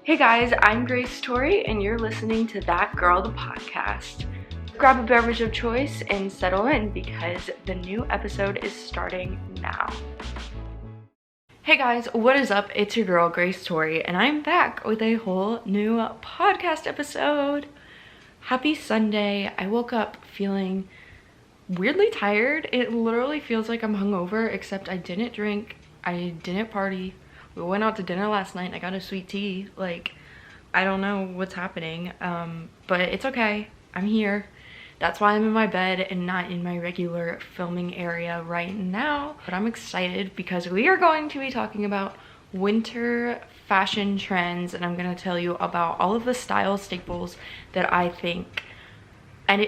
Hey guys, I'm Grace Tori, and you're listening to That Girl, the podcast. Grab a beverage of choice and settle in because the new episode is starting now. Hey guys, what is up? It's your girl, Grace Tori, and I'm back with a whole new podcast episode. Happy Sunday. I woke up feeling weirdly tired. It literally feels like I'm hungover, except I didn't drink, I didn't party. We went out to dinner last night and I got a sweet tea. Like, I don't know what's happening, but it's okay. I'm here. That's why I'm in my bed and not in my regular filming area right now. But I'm excited because we are going to be talking about winter fashion trends, and I'm gonna tell you about all of the style staples that I think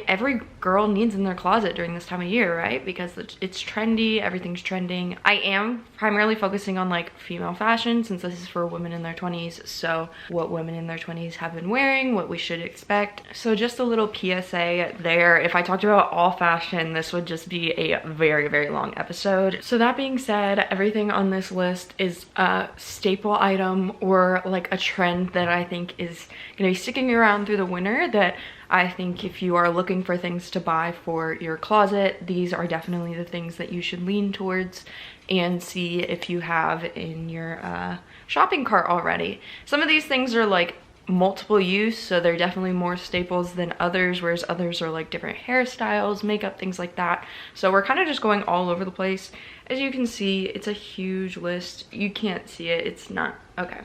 every girl needs in their closet during this time of year, right? Because it's trendy, everything's trending. I am primarily focusing on like female fashion since this is for women in their 20s. So what women in their 20s have been wearing, what we should expect. So just a little PSA there. If I talked about all fashion, this would just be a very, very long episode. So that being said, everything on this list is a staple item or like a trend that I think is gonna be sticking around through the winter, that I think if you are looking for things to buy for your closet, these are definitely the things that you should lean towards and see if you have in your shopping cart already. Some of these things are like multiple use, so they're definitely more staples than others, whereas others are like different hairstyles, makeup, things like that. So we're kind of just going all over the place. As you can see, it's a huge list. You can't see it, it's not, okay.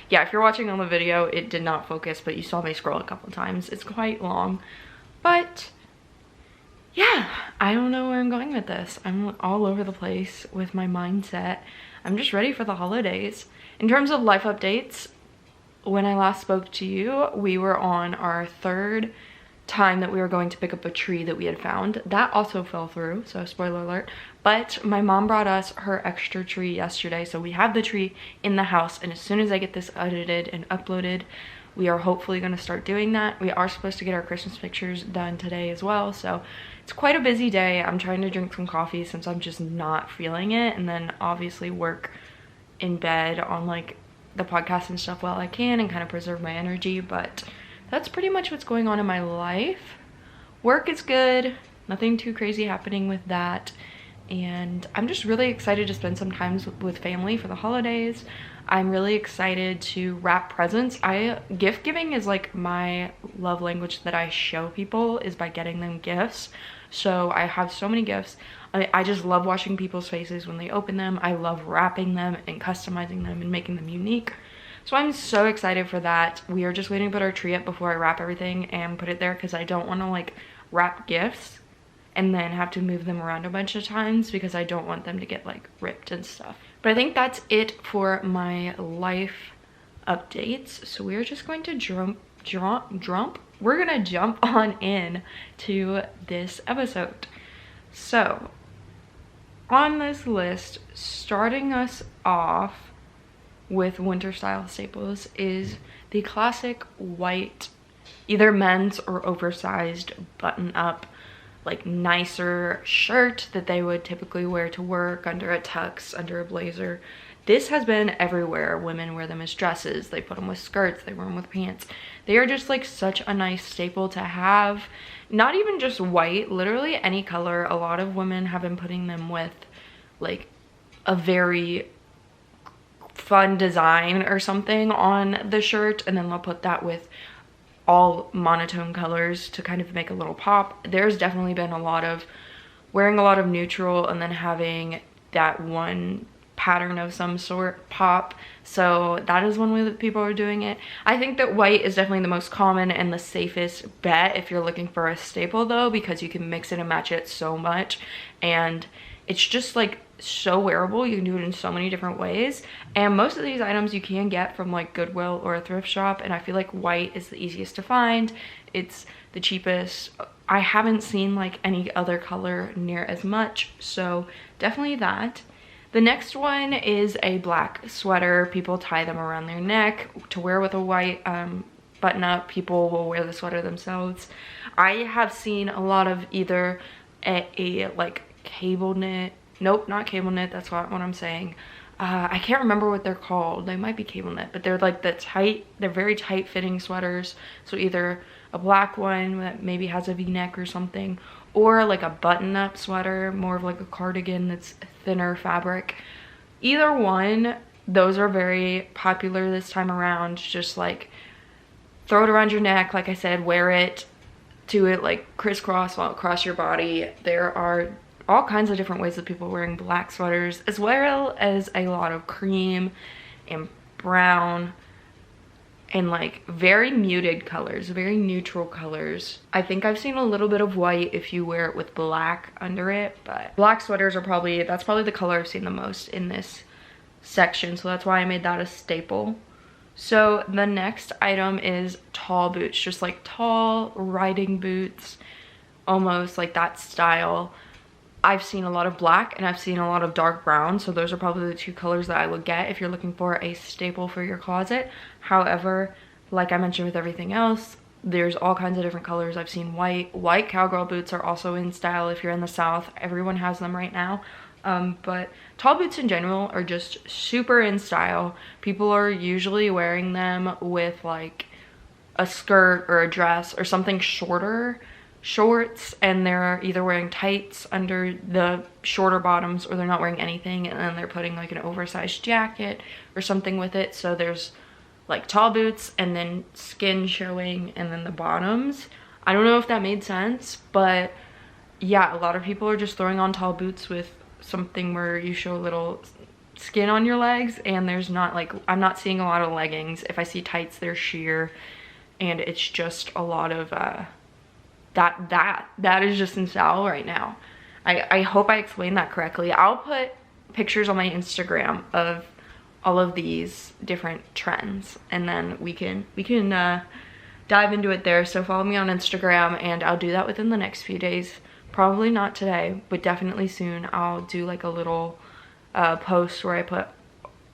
Yeah, if you're watching on the video, it did not focus, but you saw me scroll a couple times. It's quite long, but yeah, I don't know where I'm going with this. I'm all over the place with my mindset. I'm just ready for the holidays. In terms of life updates, when I last spoke to you, we were on our third time that we were going to pick up a tree that we had found. That also fell through, so spoiler alert. But my mom brought us her extra tree yesterday, so we have the tree in the house, and as soon as I get this edited and uploaded, we are hopefully going to start doing that. We are supposed to get our Christmas pictures done today as well, so it's quite a busy day. I'm trying to drink some coffee since I'm just not feeling it, and then obviously work in bed on like the podcast and stuff while I can and kind of preserve my energy. But that's pretty much what's going on in my life. Work is good, nothing too crazy happening with that, and I'm just really excited to spend some time with family for the holidays. I'm really excited to wrap presents. Gift giving is like my love language that I show people, is by getting them gifts. So I have so many gifts. I just love watching people's faces when they open them. I love wrapping them and customizing them and making them unique. So I'm so excited for that. We are just waiting to put our tree up before I wrap everything and put it there, because I don't want to like wrap gifts and then have to move them around a bunch of times, because I don't want them to get like ripped and stuff. But I think that's it for my life updates. So we're just going to we're gonna jump on in to this episode. So on this list, starting us off with winter style staples, is the classic white, either men's or oversized button up, like nicer shirt that they would typically wear to work under a tux, under a blazer. This has been everywhere. Women wear them as dresses, they put them with skirts, they wear them with pants. They are just like such a nice staple to have. Not even just white, literally any color. A lot of women have been putting them with like a very fun design or something on the shirt, and then they'll put that with all monotone colors to kind of make a little pop. There's definitely been a lot of wearing a lot of neutral and then having that one pattern of some sort pop. So that is one way that people are doing it. I think that white is definitely the most common and the safest bet if you're looking for a staple though, because you can mix it and match it so much, and it's just like so wearable. You can do it in so many different ways, and most of these items you can get from like Goodwill or a thrift shop, and I feel like white is the easiest to find. It's the cheapest. I haven't seen like any other color near as much, so definitely that. The next one is a black sweater. People tie them around their neck to wear with a white button up. People will wear the sweater themselves. I have seen a lot of either a like cable knit, nope, not cable knit, that's what I'm saying, I can't remember what they're called. They might be cable knit, but they're like they're very tight fitting sweaters. So either a black one that maybe has a v-neck or something, or like a button-up sweater, more of like a cardigan that's thinner fabric. Either one, those are very popular this time around. Just like throw it around your neck, like I said, wear it to it like crisscross across your body. There are all kinds of different ways that people are wearing black sweaters, as well as a lot of cream and brown and like very muted colors, very neutral colors. I think I've seen a little bit of white if you wear it with black under it, but black sweaters are that's probably the color I've seen the most in this section, so that's why I made that a staple. So the next item is tall boots, just like tall riding boots, almost like that style. I've seen a lot of black and I've seen a lot of dark brown, so those are probably the two colors that I would get if you're looking for a staple for your closet. However, like I mentioned with everything else, there's all kinds of different colors. I've seen white cowgirl boots are also in style if you're in the South. Everyone has them right now. But tall boots in general are just super in style. People are usually wearing them with like a skirt or a dress or something shorter, shorts, and they're either wearing tights under the shorter bottoms, or they're not wearing anything and then they're putting like an oversized jacket or something with it. So there's like tall boots and then skin showing and then the bottoms. I don't know if that made sense, but yeah, a lot of people are just throwing on tall boots with something where you show a little skin on your legs, and there's not like, I'm not seeing a lot of leggings. If I see tights, they're sheer, and it's just a lot of that is just in style right now. I hope I explained that correctly. I'll put pictures on my Instagram of all of these different trends, and then we can dive into it there. So follow me on Instagram, and I'll do that within the next few days. Probably not today, but definitely soon. I'll do like a little post where I put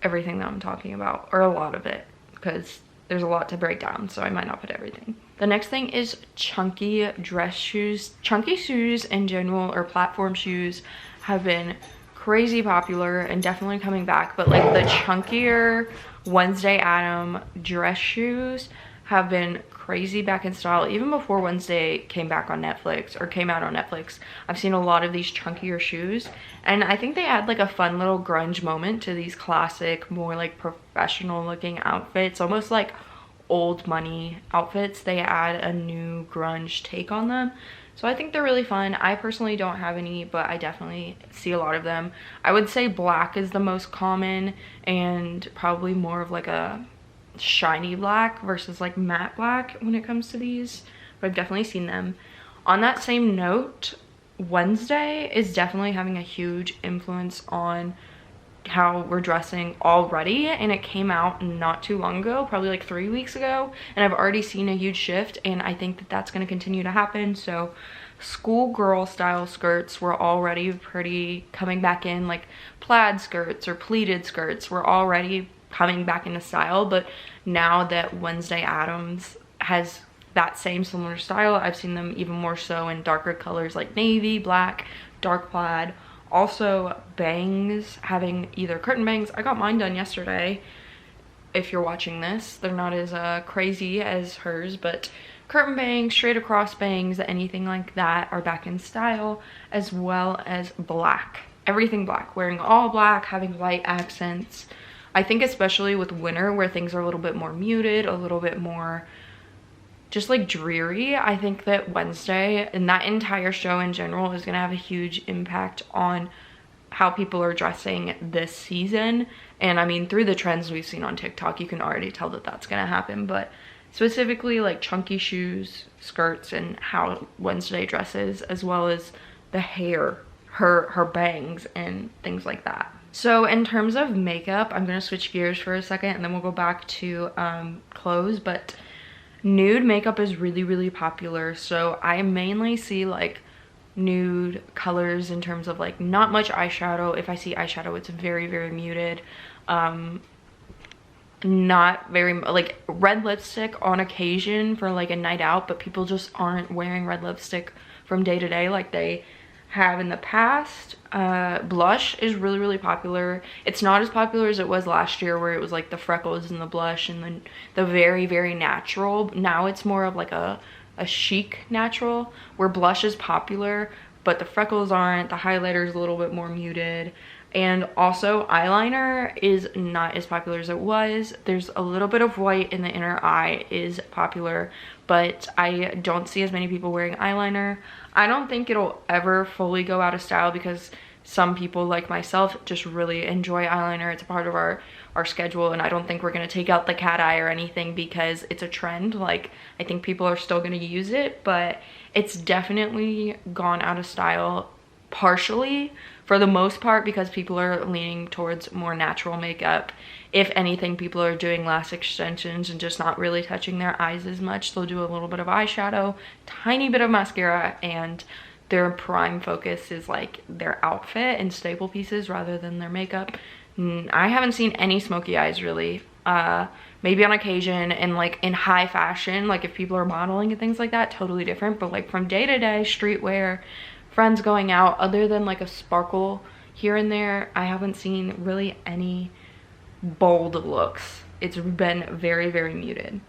everything that I'm talking about, or a lot of it, because there's a lot to break down, so I might not put everything. The next thing is chunky dress shoes. Chunky shoes in general, or platform shoes, have been crazy popular and definitely coming back, but like the chunkier Wednesday Adam dress shoes have been crazy back in style. Even before Wednesday came back on Netflix, or came out on Netflix, I've seen a lot of these chunkier shoes, and I think they add like a fun little grunge moment to these classic, more like professional looking outfits, almost like old money outfits. They add a new grunge take on them, so I think they're really fun. I personally don't have any, but I definitely see a lot of them. I would say black is the most common, and probably more of like a shiny black versus like matte black when it comes to these, but I've definitely seen them. On that same note, Wednesday is definitely having a huge influence on how we're dressing already, and it came out not too long ago, probably like 3 weeks ago, and I've already seen a huge shift, and I think that that's going to continue to happen. So schoolgirl style skirts were already pretty coming back in, like plaid skirts or pleated skirts were already coming back into style, but now that Wednesday Addams has that same similar style, I've seen them even more so in darker colors like navy, black, dark plaid. Also bangs, having either curtain bangs. I got mine done yesterday. If you're watching this, they're not as crazy as hers, but curtain bangs, straight across bangs, anything like that are back in style, as well as black. Everything black, wearing all black, having white accents. I think especially with winter, where things are a little bit more muted, a little bit more just like dreary, I think that Wednesday and that entire show in general is going to have a huge impact on how people are dressing this season. And I mean, through the trends we've seen on TikTok, you can already tell that that's going to happen, but specifically like chunky shoes, skirts, and how Wednesday dresses, as well as the hair, her bangs and things like that. So in terms of makeup, I'm going to switch gears for a second, and then we'll go back to clothes, but nude makeup is really popular. So I mainly see like nude colors in terms of like not much eyeshadow. If I see eyeshadow, it's very muted. Not very, like red lipstick on occasion for like a night out, but people just aren't wearing red lipstick from day to day like they have in the past. Blush is really, really popular. It's not as popular as it was last year, where it was like the freckles and the blush and then the very, very natural. Now it's more of like a chic natural, where blush is popular, but the freckles aren't. The highlighter is a little bit more muted. And also eyeliner is not as popular as it was. There's a little bit of white in the inner eye is popular, but I don't see as many people wearing eyeliner. I don't think it'll ever fully go out of style, because some people like myself just really enjoy eyeliner. It's a part of our schedule, and I don't think we're gonna take out the cat eye or anything because it's a trend. Like, I think people are still gonna use it, but it's definitely gone out of style, partially for the most part because people are leaning towards more natural makeup. If anything, people are doing lash extensions and just not really touching their eyes as much. They'll do a little bit of eyeshadow, tiny bit of mascara, and their prime focus is like their outfit and staple pieces rather than their makeup. I haven't seen any smoky eyes really. Maybe on occasion and like in high fashion, like if people are modeling and things like that, totally different. But like from day to day streetwear, friends going out, other than like a sparkle here and there, I haven't seen really any bold looks. It's been very, very muted.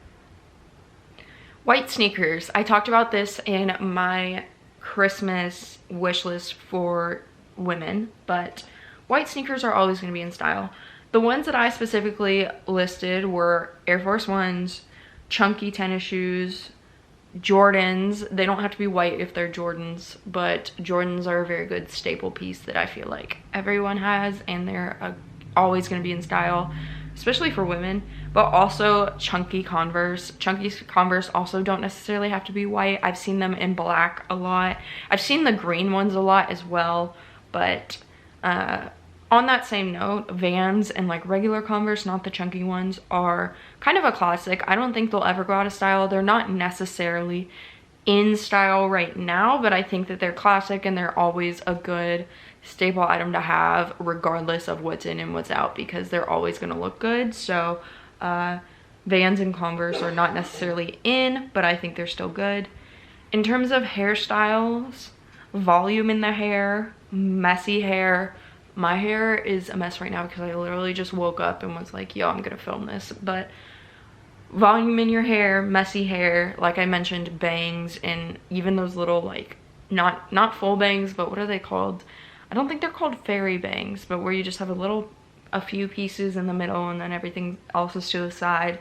White sneakers. I talked about this in my Christmas wish list for women, but white sneakers are always going to be in style. The ones that I specifically listed were Air Force Ones, chunky tennis shoes, Jordans. They don't have to be white if they're Jordans, but Jordans are a very good staple piece that I feel like everyone has, and they're always going to be in style, especially for women. But also chunky Converse. Chunky Converse also don't necessarily have to be white. I've seen them in black a lot. I've seen the green ones a lot as well, but on that same note, Vans and like regular Converse, not the chunky ones, are kind of a classic. I don't think they'll ever go out of style. They're not necessarily in style right now, but I think that they're classic and they're always a good staple item to have regardless of what's in and what's out, because they're always going to look good. So Vans and Converse are not necessarily in, but I think they're still good. In terms of hairstyles, volume in the hair, messy hair. My hair is a mess right now because I literally just woke up and was like, yo, I'm gonna film this. But volume in your hair, messy hair, like I mentioned, bangs, and even those little like not full bangs, but what are they called? I don't think they're called fairy bangs, but where you just have a few pieces in the middle and then everything else is to the side.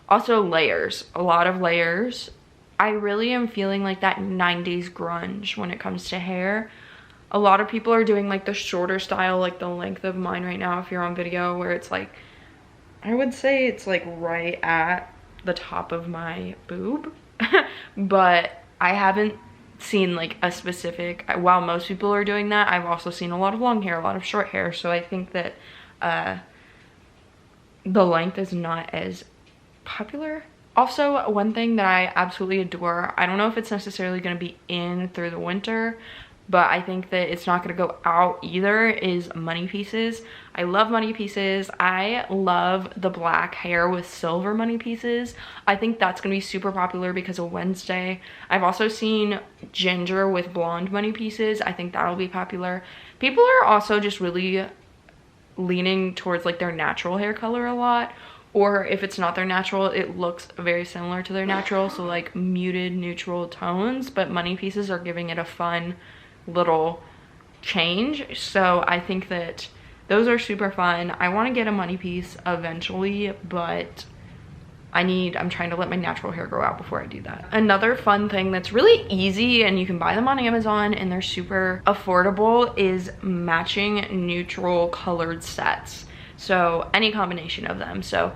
Also layers, a lot of layers. I really am feeling like that 90s grunge when it comes to hair. A lot of people are doing like the shorter style, like the length of mine right now if you're on video, where it's like, I would say it's like right at the top of my boob. But I haven't seen like a specific, while most people are doing that, I've also seen a lot of long hair, a lot of short hair. So I think that the length is not as popular. Also, one thing that I absolutely adore, I don't know if it's necessarily going to be in through the winter, but I think that it's not going to go out either, is money pieces. I love money pieces. I love the black hair with silver money pieces. I think that's going to be super popular because of Wednesday. I've also seen ginger with blonde money pieces. I think that'll be popular. People are also just really leaning towards like their natural hair color a lot. Or if it's not their natural, it looks very similar to their natural. So like muted neutral tones, but money pieces are giving it a fun little change. So I think that those are super fun. I want to get a money piece eventually, but I'm trying to let my natural hair grow out before I do that. Another fun thing that's really easy and you can buy them on Amazon and they're super affordable is matching neutral colored sets. So any combination of them. So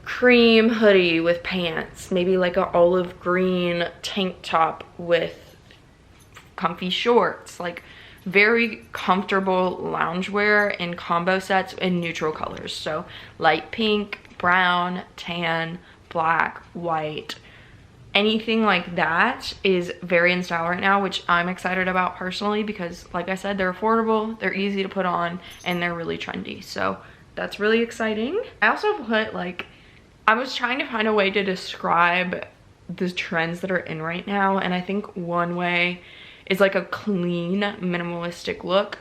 cream hoodie with pants, maybe like an olive green tank top with comfy shorts, like very comfortable loungewear in combo sets in neutral colors. So light pink, brown, tan, black, white, anything like that is very in style right now, which I'm excited about personally because like I said, they're affordable, they're easy to put on, and they're really trendy. So that's really exciting. I also put like, I was trying to find a way to describe the trends that are in right now, and I think one way is like a clean, minimalistic look.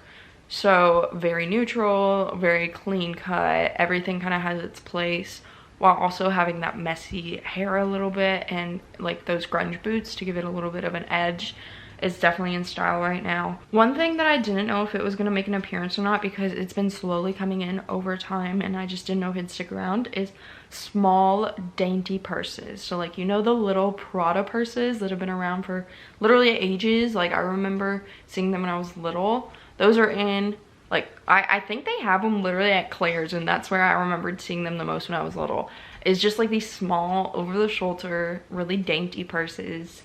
So very neutral, very clean cut. Everything kind of has its place while also having that messy hair a little bit and like those grunge boots to give it a little bit of an edge. Is definitely in style right now. One thing that I didn't know if it was gonna make an appearance or not, because it's been slowly coming in over time and I just didn't know if it'd stick around, is small dainty purses. So like, you know, the little Prada purses that have been around for literally ages. Like I remember seeing them when I was little. Those are in, like, I think they have them literally at Claire's, and that's where I remembered seeing them the most when I was little. It's just like these small, over the shoulder, really dainty purses.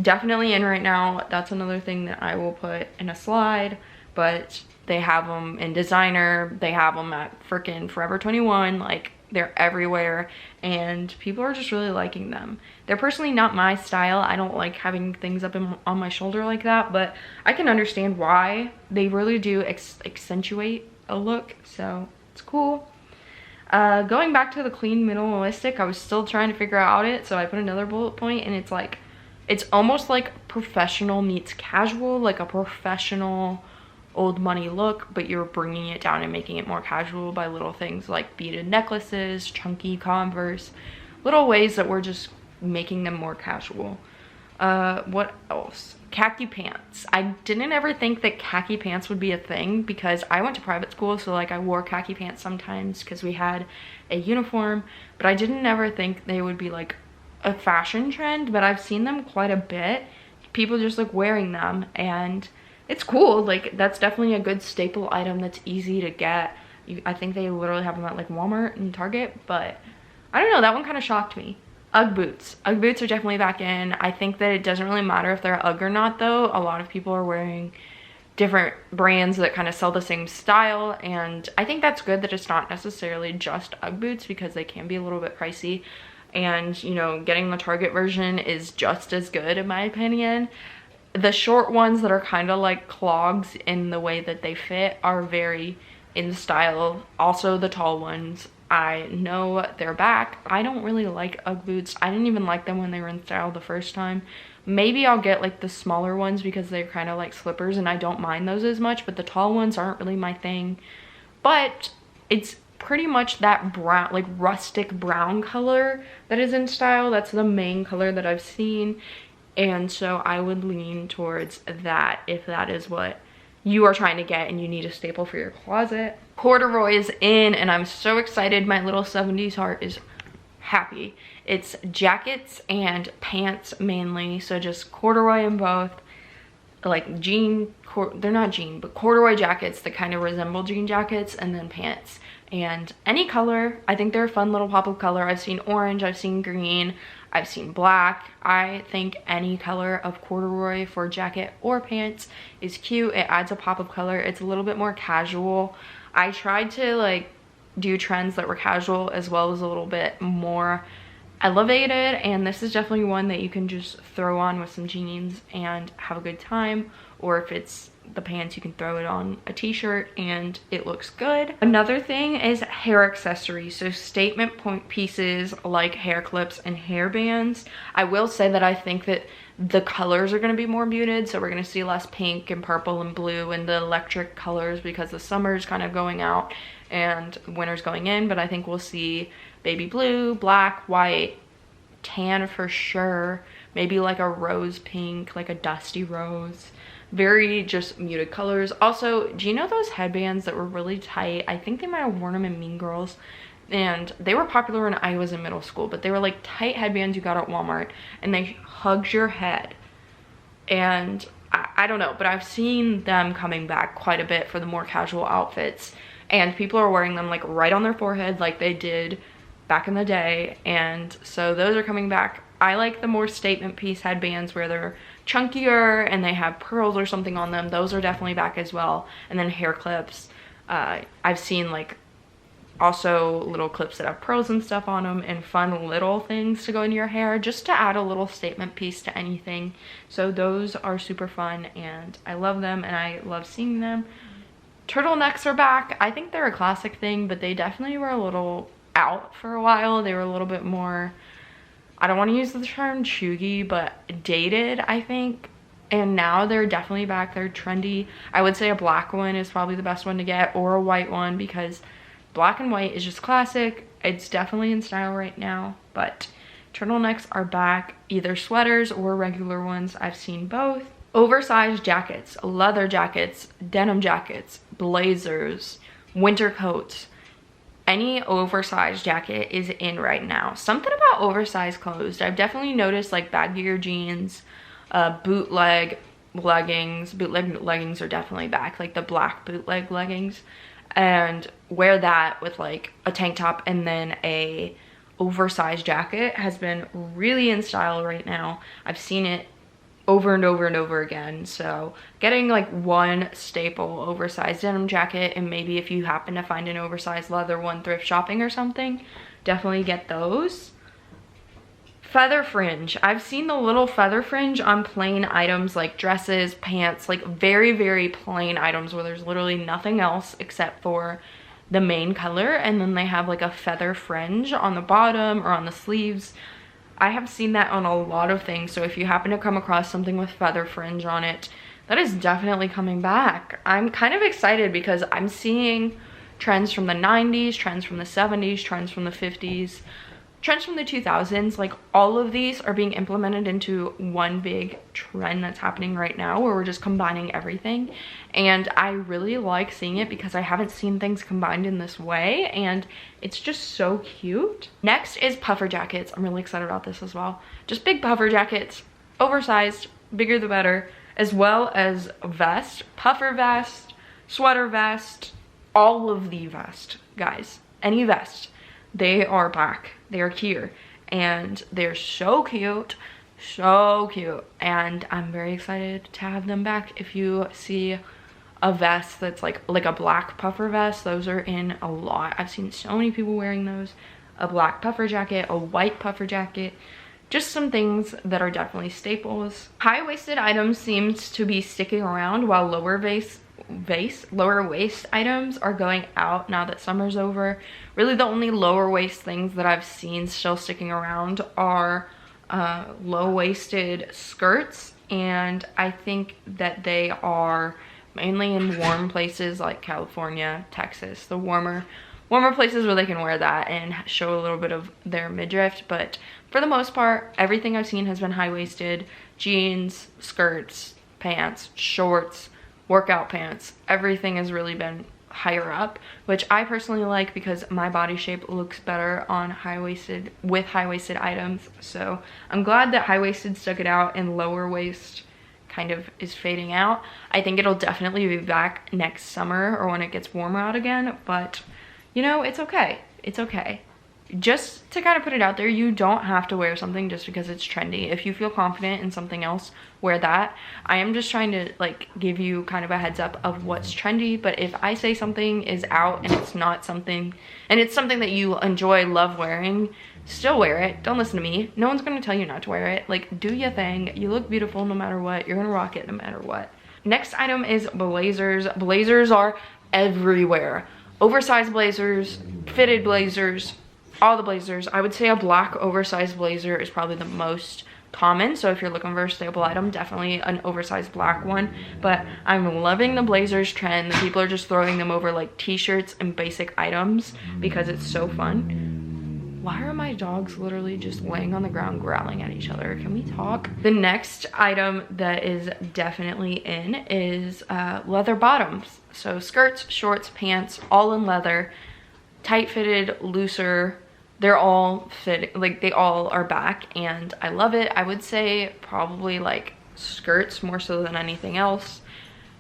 Definitely in right now. That's another thing that I will put in a slide, but they have them in designer, they have them at freaking Forever 21, like they're everywhere and people are just really liking them. They're personally not my style. I don't like having things up on my shoulder like that, but I can understand why. They really do accentuate a look, so it's cool. Going back to the clean minimalistic, I was still trying to figure out it, so I put another bullet point, and it's like, it's almost like professional meets casual, like a professional old money look, but you're bringing it down and making it more casual by little things like beaded necklaces, chunky Converse, little ways that we're just making them more casual. What else? Khaki pants. I didn't ever think that khaki pants would be a thing because I went to private school, so like I wore khaki pants sometimes because we had a uniform, but I didn't ever think they would be like a fashion trend. But I've seen them quite a bit, people just like wearing them, and it's cool. Like that's definitely a good staple item that's easy to get. I think they literally have them at like Walmart and Target, but I don't know, that one kind of shocked me. Ugg boots. Ugg boots are definitely back in. I think that it doesn't really matter if they're Ugg or not though. A lot of people are wearing different brands that kind of sell the same style, and I think that's good that it's not necessarily just Ugg boots because they can be a little bit pricey. And you know, getting the Target version is just as good in my opinion. The short ones that are kind of like clogs in the way that they fit are very in style. Also the tall ones, I know they're back. I don't really like Ugg boots. I didn't even like them when they were in style the first time. Maybe I'll get like the smaller ones because they're kind of like slippers and I don't mind those as much, but the tall ones aren't really my thing. But it's pretty much that brown, like rustic brown color that is in style. That's the main color that I've seen, and so I would lean towards that if that is what you are trying to get and you need a staple for your closet. Corduroy is in, and I'm so excited. My little 70s heart is happy. It's jackets and pants mainly, so just corduroy in both, like jean, they're not jean, but corduroy jackets that kind of resemble jean jackets, and then pants. And any color, I think they're a fun little pop of color. I've seen orange, I've seen green, I've seen black. I think any color of corduroy for jacket or pants is cute. It adds a pop of color. It's a little bit more casual. I tried to like do trends that were casual as well as a little bit more elevated, and this is definitely one that you can just throw on with some jeans and have a good time, or if it's the pants, you can throw it on a t-shirt and it looks good. Another thing is hair accessories, so statement point pieces like hair clips and hair bands. I will say that I think that the colors are going to be more muted, so we're going to see less pink and purple and blue and the electric colors because the summer's kind of going out and winter's going in, but I think we'll see baby blue, black, white, tan for sure, maybe like a rose pink, like a dusty rose. Very just muted colors. Also, do you know those headbands that were really tight? I think they might have worn them in Mean Girls, and they were popular when I was in middle school, but they were like tight headbands you got at Walmart, and they hugged your head. And I don't know, but I've seen them coming back quite a bit for the more casual outfits, and people are wearing them like right on their forehead like they did back in the day, and so those are coming back. I like the more statement piece headbands where they're chunkier and they have pearls or something on them. Those are definitely back as well. And then hair clips. I've seen like also little clips that have pearls and stuff on them, and fun little things to go in your hair just to add a little statement piece to anything. So those are super fun and I love them and I love seeing them. Turtlenecks are back. I think they're a classic thing, but they definitely were a little out for a while. They were a little bit more, I don't want to use the term chuggy, but dated, I think. and now they're definitely back. They're trendy. I would say a black one is probably the best one to get, or a white one, because black and white is just classic. It's definitely in style right now, but turtlenecks are back, either sweaters or regular ones. I've seen both. Oversized jackets, leather jackets, denim jackets, blazers, winter coats. Any oversized jacket is in right now. Something about oversized clothes. I've definitely noticed like baggier jeans, bootleg leggings. Bootleg leggings are definitely back, like the black bootleg leggings. And wear that with like a tank top and then a oversized jacket has been really in style right now. I've seen it over and over and over again. So getting like one staple oversized denim jacket, and maybe if you happen to find an oversized leather one thrift shopping or something, definitely get those. Feather fringe. I've seen the little feather fringe on plain items like dresses, pants, like very, very plain items where there's literally nothing else except for the main color, and then they have like a feather fringe on the bottom or on the sleeves. I have seen that on a lot of things, so if you happen to come across something with feather fringe on it, that is definitely coming back. I'm kind of excited because I'm seeing trends from the 90s, trends from the 70s, trends from the 50s, trends from the 2000s. Like all of these are being implemented into one big trend that's happening right now, where we're just combining everything, and I really like seeing it because I haven't seen things combined in this way, and it's just so cute. Next is puffer jackets. I'm really excited about this as well. Just big puffer jackets, oversized, bigger the better, as well as vest, puffer vest, sweater vest, all of the vest, guys, any vest. They are back. They are here, and they're so cute, and I'm very excited to have them back. If you see a vest that's like a black puffer vest, those are in a lot. I've seen so many people wearing those. A black puffer jacket, a white puffer jacket, just some things that are definitely staples. High-waisted items seems to be sticking around, while lower waist items are going out now that summer's over. Really the only lower waist things that I've seen still sticking around are low-waisted skirts, and I think that they are mainly in warm places like California, Texas, the warmer places where they can wear that and show a little bit of their midriff. But for the most part, everything I've seen has been high-waisted jeans, skirts, pants, shorts, workout pants. Everything has really been higher up, which I personally like because my body shape looks better on high-waisted items. So I'm glad that high-waisted stuck it out and lower waist kind of is fading out. I think it'll definitely be back next summer or when it gets warmer out again, but you know, it's okay. It's okay. Just to kind of put it out there, you don't have to wear something just because it's trendy. If you feel confident in something else, wear that. I am just trying to like give you kind of a heads up of what's trendy, but if I say something is out and it's not something, and it's something that you enjoy, love wearing, still wear it. Don't listen to me. No one's gonna tell you not to wear it. Like, do your thing. You look beautiful no matter what. You're gonna rock it no matter what. Next item is blazers. Blazers are everywhere. Oversized blazers, fitted blazers, all the blazers. I would say a black oversized blazer is probably the most common, so if you're looking for a staple item, definitely an oversized black one. But I'm loving the blazers trend. The people are just throwing them over like t-shirts and basic items because it's so fun. Why are my dogs literally just laying on the ground growling at each other? Can we talk? The next item that is definitely in is leather bottoms. So skirts, shorts, pants, all in leather, tight fitted, looser. They're all fit, like they all are back, and I love it. I would say probably like skirts more so than anything else.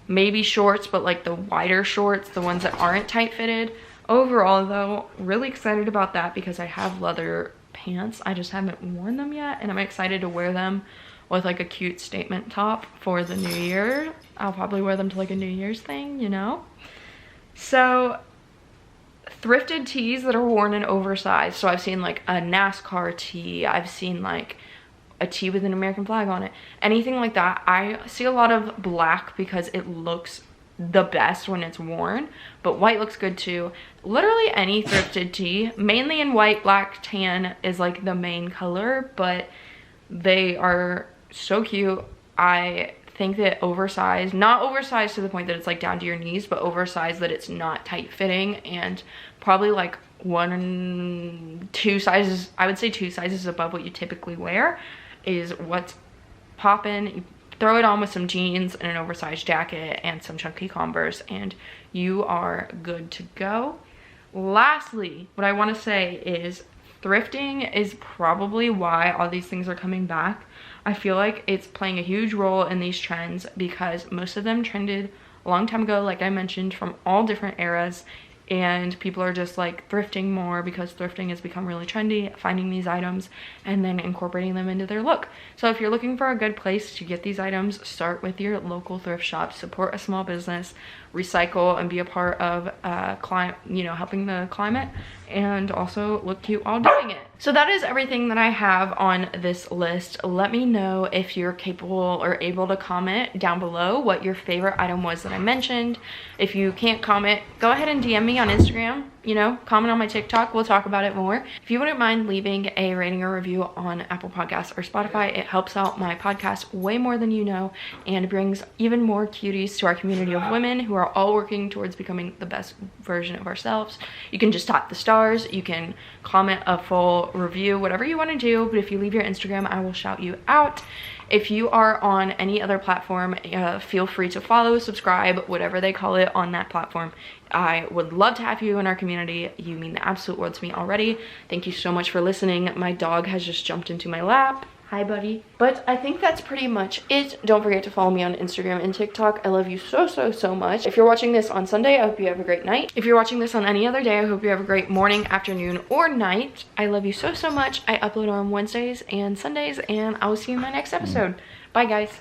Maybe shorts, but like the wider shorts, the ones that aren't tight fitted. Overall though, really excited about that because I have leather pants. I just haven't worn them yet, and I'm excited to wear them with like a cute statement top for the new year. I'll probably wear them to like a New Year's thing, you know? So thrifted tees that are worn in oversized. So I've seen like a NASCAR tee. I've seen like a tee with an American flag on it. Anything like that. I see a lot of black because it looks the best when it's worn, but white looks good too. Literally any thrifted tee, mainly in white, black, tan is like the main color, but they are so cute. I think that oversized, not oversized to the point that it's like down to your knees, but oversized that it's not tight fitting, and probably like 2 sizes, I would say 2 sizes above what you typically wear is what's poppin'. You throw it on with some jeans and an oversized jacket and some chunky Converse and you are good to go. Lastly, what I want to say is thrifting is probably why all these things are coming back. I feel like it's playing a huge role in these trends because most of them trended a long time ago, like I mentioned, from all different eras, and people are just like thrifting more because thrifting has become really trendy, finding these items and then incorporating them into their look. So if you're looking for a good place to get these items, start with your local thrift shop, support a small business, recycle, and be a part of helping the climate, and also look cute while doing it. So that is everything that I have on this list. Let me know if you're capable or able to comment down below what your favorite item was that I mentioned. If you can't comment, go ahead and DM me on Instagram, comment on my TikTok, we'll talk about it more. If you wouldn't mind leaving a rating or review on Apple Podcasts or Spotify, it helps out my podcast way more than you know and brings even more cuties to our community of women who are all working towards becoming the best version of ourselves. You can just tap the stars, you can comment a full review, whatever you want to do, but if you leave your Instagram, I will shout you out. If you are on any other platform, feel free to follow, subscribe, whatever they call it on that platform. I would love to have you in our community. You mean the absolute world to me already. Thank you so much for listening. My dog has just jumped into my lap. Hi, buddy. But I think that's pretty much it. Don't forget to follow me on Instagram and TikTok. I love you so much. If you're watching this on Sunday, I hope you have a great night. If you're watching this on any other day, I hope you have a great morning, afternoon, or night. I love you so much. I upload on Wednesdays and Sundays, and I will see you in my next episode. Bye, guys.